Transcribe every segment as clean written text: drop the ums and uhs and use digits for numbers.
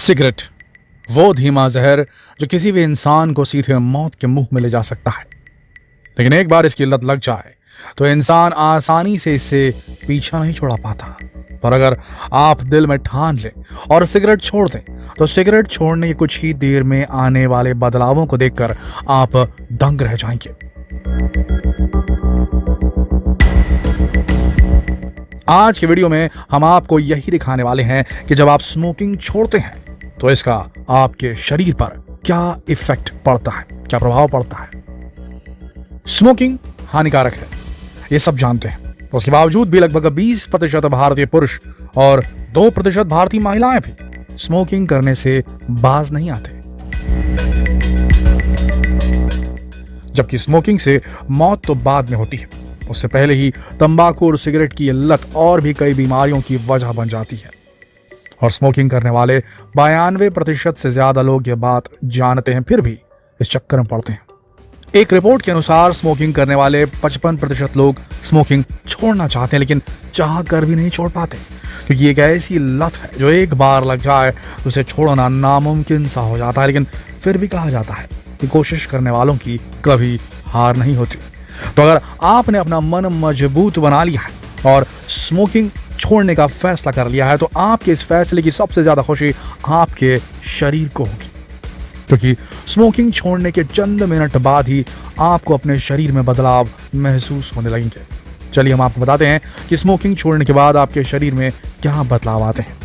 Cigarette वो धीमा जहर जो किसी भी इंसान को सीधे मौत के मुंह में ले जा सकता है। लेकिन एक बार इसकी लत लग जाए तो इंसान आसानी से इससे पीछा नहीं छुड़ा पाता। पर अगर आप दिल में ठान लें और सिगरेट छोड़ दें तो सिगरेट छोड़ने की कुछ ही देर में आने वाले बदलावों को देखकर आप दंग रह जाएंगे। आज की वीडियो में हम आपको यही दिखाने वाले हैं कि जब आप स्मोकिंग छोड़ते हैं तो इसका आपके शरीर पर क्या इफेक्ट पड़ता है, क्या प्रभाव पड़ता है। स्मोकिंग हानिकारक है, ये सब जानते हैं। उसके बावजूद भी लगभग 20% भारतीय पुरुष और 2% भारतीय महिलाएं भी स्मोकिंग करने से बाज नहीं आते। जबकि स्मोकिंग से मौत तो बाद में होती है, उससे पहले ही तंबाकू और सिगरेट की लत और भी कई बीमारियों की वजह बन जाती है। और स्मोकिंग करने वाले 92% से ज्यादा लोग ये बात जानते हैं, फिर भी इस चक्कर में पड़ते हैं। एक रिपोर्ट के अनुसार स्मोकिंग करने वाले 55% लोग स्मोकिंग छोड़ना चाहते हैं, लेकिन चाह कर भी नहीं छोड़ पाते, क्योंकि ये एक ऐसी लत है जो एक बार लग जाए तो उसे छोड़ना नामुमकिन सा हो जाता है। लेकिन फिर भी कहा जाता है कि कोशिश करने वालों की कभी हार नहीं होती। तो अगर आपने अपना मन मजबूत बना लिया है और स्मोकिंग छोड़ने का फैसला कर लिया है तो आपके इस फैसले की सबसे ज्यादा खुशी आपके शरीर को होगी, क्योंकि स्मोकिंग छोड़ने के चंद मिनट बाद ही आपको अपने शरीर में बदलाव महसूस होने लगेंगे। चलिए हम आपको बताते हैं कि स्मोकिंग छोड़ने के बाद आपके शरीर में क्या बदलाव आते हैं।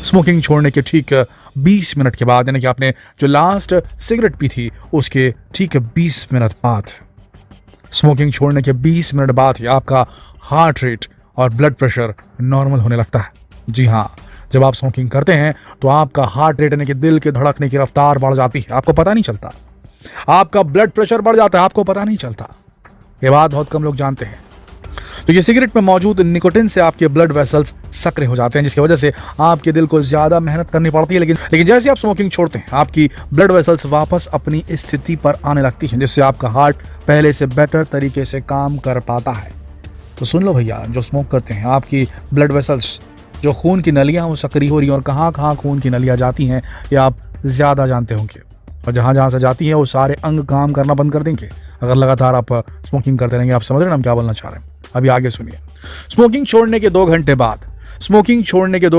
स्मोकिंग छोड़ने के ठीक 20 मिनट के बाद, यानी कि आपने जो लास्ट सिगरेट पी थी उसके ठीक 20 मिनट बाद, स्मोकिंग छोड़ने के 20 मिनट बाद ही आपका हार्ट रेट और ब्लड प्रेशर नॉर्मल होने लगता है। जी हाँ, जब आप स्मोकिंग करते हैं तो आपका हार्ट रेट यानी कि दिल के धड़कने की रफ्तार बढ़ जाती है, आपको पता नहीं चलता। आपका ब्लड प्रेशर बढ़ जाता है, आपको पता नहीं चलता। ये बात बहुत कम लोग जानते हैं। तो ये सिगरेट में मौजूद निकोटिन से आपके ब्लड वेसल्स सक्रिय हो जाते हैं, जिसकी वजह से आपके दिल को ज्यादा मेहनत करनी पड़ती है। लेकिन जैसे आप स्मोकिंग छोड़ते हैं आपकी ब्लड वेसल्स वापस अपनी स्थिति पर आने लगती हैं, जिससे आपका हार्ट पहले से बेटर तरीके से काम कर पाता है। तो सुन लो भैया, जो स्मोक करते हैं आपकी ब्लड वेसल्स, जो खून की नलियां वो सक्रिय हो रही हैं, और कहाँ कहाँ खून की नलियां जाती हैं ये आप ज्यादा जानते होंगे। और जहाँ जहाँ से जाती है वो सारे अंग काम करना बंद कर देंगे अगर लगातार आप स्मोकिंग करते रहेंगे। आप समझ रहे हैं हम क्या बोलना चाह रहे हैं? अभी आगे सुनिए। स्मोकिंग छोड़ने के 2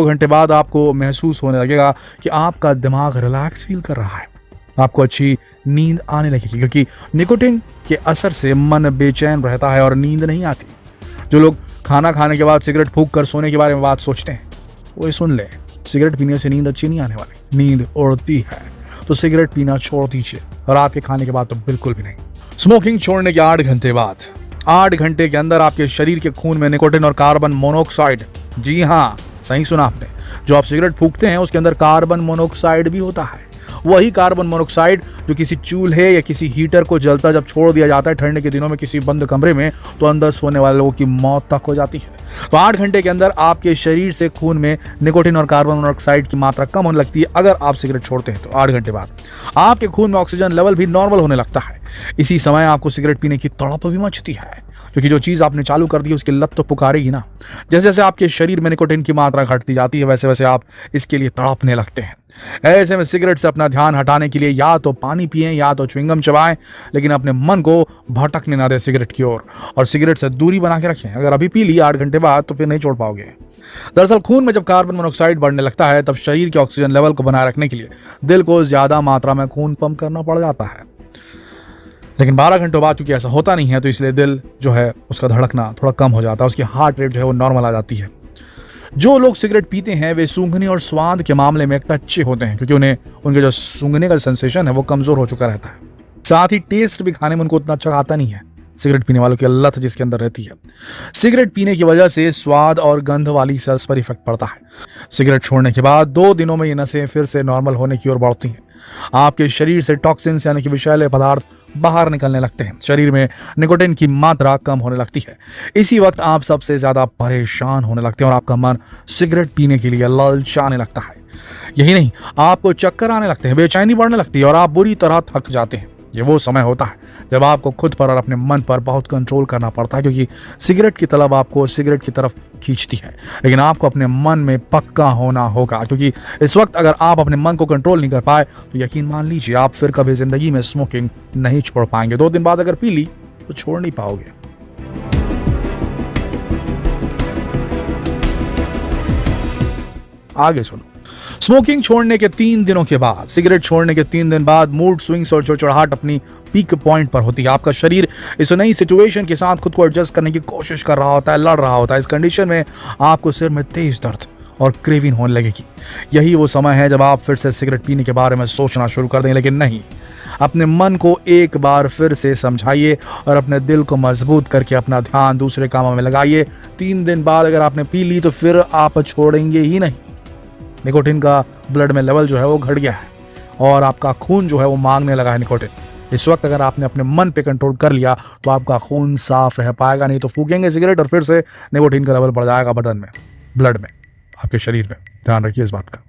घंटे बाद आपको महसूस होने लगेगा कि आपका दिमाग रिलैक्स फील कर रहा है, आपको अच्छी नींद आने लगेगी, क्योंकि निकोटिन के असर से मन बेचैन रहता है और नींद नहीं आती। जो लोग खाना खाने के बाद सिगरेट फूंक कर सोने के बारे में बात सोचते हैं वो सुन ले, सिगरेट पीने से नींद अच्छी नहीं आने वाली। नींद उड़ती है तो सिगरेट पीना छोड़ दीजिए, रात के खाने के बाद तो बिल्कुल भी नहीं। स्मोकिंग छोड़ने के 8 घंटे बाद, 8 घंटे के अंदर आपके शरीर के खून में निकोटिन और कार्बन मोनोऑक्साइड, जी हाँ सही सुना आपने, जो आप सिगरेट फूंकते हैं उसके अंदर कार्बन मोनोऑक्साइड भी होता है। वही कार्बन मोनोऑक्साइड जो किसी चूल्हे या किसी हीटर को जलता जब छोड़ दिया जाता है ठंड के दिनों में किसी बंद कमरे में, तो अंदर सोने वाले लोगों की मौत तक हो जाती है। तो 8 घंटे के अंदर आपके शरीर से खून में निकोटिन और कार्बन मोनोऑक्साइड की मात्रा कम होने लगती है। अगर आप सिगरेट छोड़ते हैं तो 8 घंटे बाद आपके खून में ऑक्सीजन लेवल भी नॉर्मल होने लगता है। इसी समय आपको सिगरेट पीने की तड़प भी मचती है, क्योंकि जो चीज आपने चालू कर दी उसकी लत तो पुकारेगी ना। जैसे जैसे आपके शरीर में निकोटिन की मात्रा घटती जाती है वैसे वैसे आप इसके लिए तड़पने लगते हैं। ऐसे में सिगरेट से अपना ध्यान हटाने के लिए या तो पानी पिएं या तो च्युइंगम चबाएं, लेकिन अपने मन को भटकने ना दें सिगरेट की ओर, और सिगरेट से दूरी बना के रखें। अगर अभी पी ली 8 घंटे बाद तो फिर नहीं छोड़ पाओगे। दरअसल खून में जब कार्बन मोनोऑक्साइड बढ़ने लगता है तब शरीर के ऑक्सीजन लेवल को बनाए रखने के लिए दिल को ज्यादा मात्रा में खून पंप करना पड़ जाता है। लेकिन 12 घंटों बाद क्योंकि ऐसा होता नहीं है तो इसलिए दिल जो है उसका धड़कना थोड़ा कम हो जाता है, उसकी हार्ट रेट जो है वो नॉर्मल आ जाती है। जो लोग सिगरेट पीते हैं वे सूंघने और स्वाद के मामले में कच्चे होते हैं, क्योंकि उनके जो सूंघने का सेंसेशन है वो कमजोर हो चुका रहता है। साथ ही टेस्ट भी खाने में उनको उतना अच्छा आता नहीं है, सिगरेट पीने वालों की लत जिसके अंदर रहती है। सिगरेट पीने की वजह से स्वाद और गंध वाली सेल्स पर इफेक्ट पड़ता है। सिगरेट छोड़ने के बाद 2 दिनों में ये नसें फिर से नॉर्मल होने की ओर बढ़ती हैं। आपके शरीर से टॉक्सिन्स यानी कि विषैले पदार्थ बाहर निकलने लगते हैं, शरीर में निकोटिन की मात्रा कम होने लगती है। इसी वक्त आप सबसे ज्यादा परेशान होने लगते हैं और आपका मन सिगरेट पीने के लिए ललचाने लगता है। यही नहीं, आपको चक्कर आने लगते हैं, बेचैनी बढ़ने लगती है और आप बुरी तरह थक जाते हैं। ये वो समय होता है जब आपको खुद पर और अपने मन पर बहुत कंट्रोल करना पड़ता है, क्योंकि सिगरेट की तलब आपको सिगरेट की तरफ खींचती है। लेकिन आपको अपने मन में पक्का होना होगा, क्योंकि इस वक्त अगर आप अपने मन को कंट्रोल नहीं कर पाए तो यकीन मान लीजिए आप फिर कभी जिंदगी में स्मोकिंग नहीं छोड़ पाएंगे। 2 दिन बाद अगर पी ली तो छोड़ नहीं पाओगे। आगे सुनो। स्मोकिंग छोड़ने के 3 दिनों के बाद, सिगरेट छोड़ने के 3 दिन बाद मूड स्विंग्स और चिड़चिड़ाहट अपनी पीक पॉइंट पर होती है। आपका शरीर इस नई सिचुएशन के साथ खुद को एडजस्ट करने की कोशिश कर रहा होता है, लड़ रहा होता है। इस कंडीशन में आपको सिर में तेज दर्द और क्रेविंग होने लगेगी। यही वो समय है जब आप फिर से सिगरेट पीने के बारे में सोचना शुरू कर दें। लेकिन नहीं, अपने मन को एक बार फिर से समझाइए और अपने दिल को मजबूत करके अपना ध्यान दूसरे कामों में लगाइए। 3 दिन बाद अगर आपने पी ली तो फिर आप छोड़ेंगे ही नहीं। निकोटिन का ब्लड में लेवल जो है वो घट गया है और आपका खून जो है वो मांगने लगा है निकोटिन। इस वक्त अगर आपने अपने मन पे कंट्रोल कर लिया तो आपका खून साफ रह पाएगा, नहीं तो फूकेंगे सिगरेट और फिर से निकोटिन का लेवल बढ़ जाएगा बदन में, ब्लड में, आपके शरीर में। ध्यान रखिए इस बात का।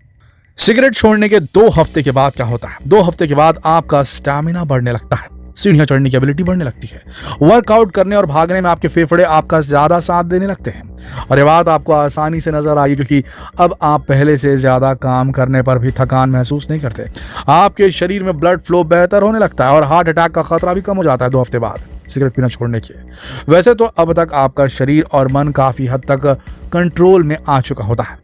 सिगरेट छोड़ने के 2 हफ्ते के बाद क्या होता है? 2 हफ्ते के बाद आपका स्टैमिना बढ़ने लगता है, सीढ़ियां चढ़ने की एबिलिटी बढ़ने लगती है। वर्कआउट करने और भागने में आपके फेफड़े आपका ज्यादा साथ देने लगते हैं और ये बात आपको आसानी से नजर आई, क्योंकि अब आप पहले से ज्यादा काम करने पर भी थकान महसूस नहीं करते। आपके शरीर में ब्लड फ्लो बेहतर होने लगता है और हार्ट अटैक का खतरा भी कम हो जाता है 2 हफ्ते बाद सिगरेट पीना छोड़ने के। वैसे तो अब तक आपका शरीर और मन काफी हद तक कंट्रोल में आ चुका होता है,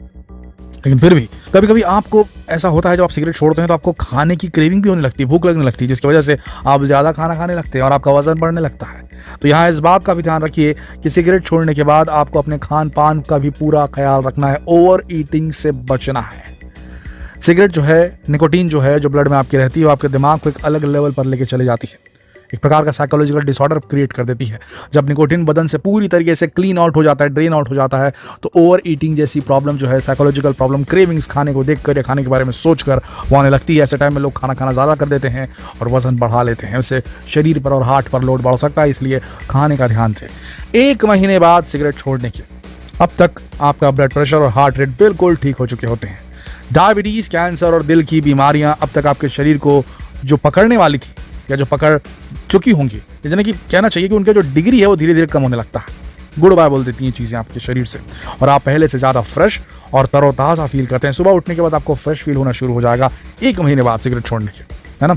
लेकिन फिर भी कभी कभी आपको ऐसा होता है जब आप सिगरेट छोड़ते हैं तो आपको खाने की क्रेविंग भी होने लगती है, भूख लगने लगती है, जिसकी वजह से आप ज्यादा खाना खाने लगते हैं और आपका वजन बढ़ने लगता है। तो यहाँ इस बात का भी ध्यान रखिए कि सिगरेट छोड़ने के बाद आपको अपने खान पान का भी पूरा ख्याल रखना है, ओवर ईटिंग से बचना है। सिगरेट जो है, निकोटीन जो है, जो ब्लड में आपकी रहती है, वो आपके दिमाग को एक अलग लेवल पर लेके चले जाती है, एक प्रकार का साइकोलॉजिकल डिसऑर्डर क्रिएट कर देती है। जब निकोटिन बदन से पूरी तरीके से क्लीन आउट हो जाता है, ड्रेन आउट हो जाता है, तो ओवर ईटिंग जैसी प्रॉब्लम जो है, साइकोलॉजिकल प्रॉब्लम, क्रेविंग्स खाने को देखकर या खाने के बारे में सोचकर वो आने लगती है। ऐसे टाइम में लोग खाना खाना ज़्यादा कर देते हैं और वजन बढ़ा लेते हैं। इससे शरीर पर और हार्ट पर लोड बढ़ सकता है, इसलिए खाने का ध्यान दें। 1 महीने बाद सिगरेट छोड़ने के अब तक आपका ब्लड प्रेशर और हार्ट रेट बिल्कुल ठीक हो चुके होते हैं। डायबिटीज, कैंसर और दिल की बीमारियां अब तक आपके शरीर को जो पकड़ने वाली थी या जो पकड़ चुकी होंगी, यानी कि कहना चाहिए कि उनका जो डिग्री है वो धीरे धीरे कम होने लगता है। गुड बाय बोल देती हैं चीज़ें आपके शरीर से और आप पहले से ज़्यादा फ्रेश और तरोताज़ा फील करते हैं। सुबह उठने के बाद आपको फ्रेश फील होना शुरू हो जाएगा 1 महीने बाद सिगरेट छोड़ने के, है ना।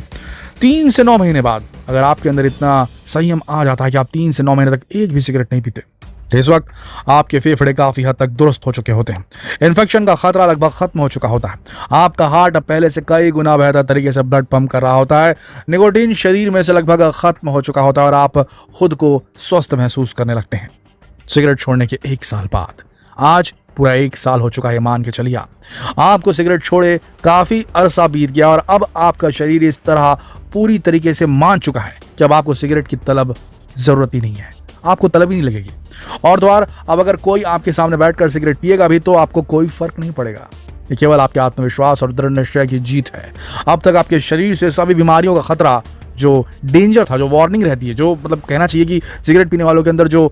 3 से 9 महीने बाद अगर आपके अंदर इतना संयम आ जाता है कि आप 3 से 9 महीने तक एक भी सिगरेट नहीं पीते, तो इस वक्त आपके फेफड़े काफी हद तक दुरुस्त हो चुके होते हैं, इन्फेक्शन का खतरा लगभग खत्म हो चुका होता है, आपका हार्ट अब पहले से कई गुना बेहतर तरीके से ब्लड पंप कर रहा होता है, निकोटीन शरीर में से लगभग खत्म हो चुका होता है और आप खुद को स्वस्थ महसूस करने लगते हैं। सिगरेट छोड़ने के 1 साल बाद, आज पूरा 1 साल हो चुका है, मान के चलिए आपको सिगरेट छोड़े काफी अरसा बीत गया और अब आपका शरीर इस तरह पूरी तरीके से मान चुका है कि अब आपको सिगरेट की तलब जरूरत ही नहीं है, आपको तलब ही नहीं लगेगी। और तो और अब अगर कोई आपके सामने बैठकर सिगरेट पिएगा भी तो आपको कोई फर्क नहीं पड़ेगा। ये केवल आपके आत्मविश्वास और दृढ़ निश्चय की जीत है। अब तक आपके शरीर से सभी बीमारियों का खतरा, जो डेंजर था, जो वार्निंग रहती है, जो मतलब कहना चाहिए कि सिगरेट पीने वालों के अंदर जो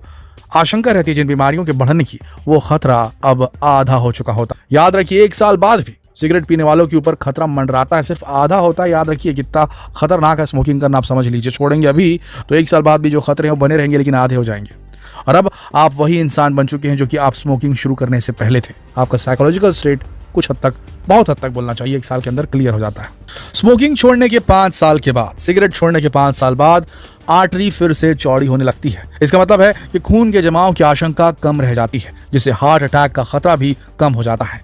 आशंका रहती है जिन बीमारियों के बढ़ने की, वो खतरा अब आधा हो चुका होता। याद रखिए 1 साल बाद भी सिगरेट पीने वालों के ऊपर खतरा मंडराता है, सिर्फ आधा होता है। याद रखिए कितना खतरनाक है स्मोकिंग करना, आप समझ लीजिए। छोड़ेंगे अभी तो 1 साल बाद भी जो खतरे हैं वो बने रहेंगे, लेकिन आधे हो जाएंगे। और अब आप वही इंसान बन चुके हैं जो कि आप स्मोकिंग शुरू करने से पहले थे। आपका साइकोलॉजिकल स्टेट कुछ हद तक, बहुत हद तक बोलना चाहिए, 1 साल के अंदर क्लियर हो जाता है। स्मोकिंग छोड़ने के 5 साल के बाद, सिगरेट छोड़ने के 5 साल बाद आर्टरी फिर से चौड़ी होने लगती है। इसका मतलब है कि खून के जमाव की आशंका कम रह जाती है, जिससे हार्ट अटैक का खतरा भी कम हो जाता है।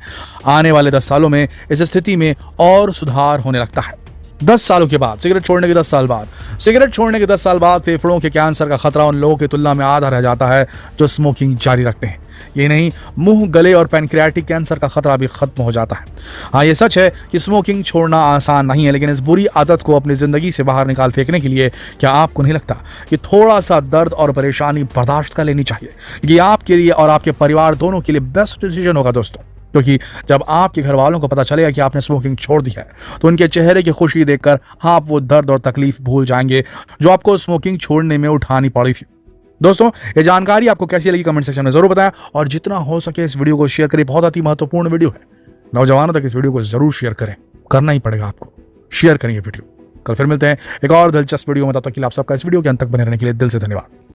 आने वाले 10 सालों में इस स्थिति में और सुधार होने लगता है। 10 सालों के बाद, सिगरेट छोड़ने के 10 साल बाद, सिगरेट छोड़ने के 10 साल बाद फेफड़ों के कैंसर का खतरा उन लोगों की तुलना में आधा रह जाता है जो स्मोकिंग जारी रखते हैं। ये नहीं, मुंह, गले और पैनक्रियाटिक कैंसर का खतरा भी खत्म हो जाता है। हाँ, ये सच है कि स्मोकिंग छोड़ना आसान नहीं है, लेकिन इस बुरी आदत को अपनी जिंदगी से बाहर निकाल फेंकने के लिए क्या आपको नहीं लगता कि थोड़ा सा दर्द और परेशानी बर्दाश्त कर लेनी चाहिए? ये आपके लिए और आपके परिवार दोनों के लिए बेस्ट डिसीजन होगा दोस्तों, क्योंकि जब आपके घर वालों को पता चलेगा कि आपने स्मोकिंग छोड़ दी है तो उनके चेहरे की खुशी देखकर आप वो दर्द और तकलीफ भूल जाएंगे जो आपको स्मोकिंग छोड़ने में उठानी पड़ी थी। दोस्तों, ये जानकारी आपको कैसी लगी कमेंट सेक्शन में जरूर बताएं और जितना हो सके इस वीडियो को शेयर करें। बहुत ही महत्वपूर्ण वीडियो है, नौजवानों तक इस वीडियो को जरूर शेयर करें, करना ही पड़ेगा आपको। शेयर करें ये वीडियो, कल फिर मिलते हैं एक और दिलचस्प वीडियो में, तब तक के लिए आप सबका इस वीडियो के अंत तक बने रहने के लिए दिल से धन्यवाद।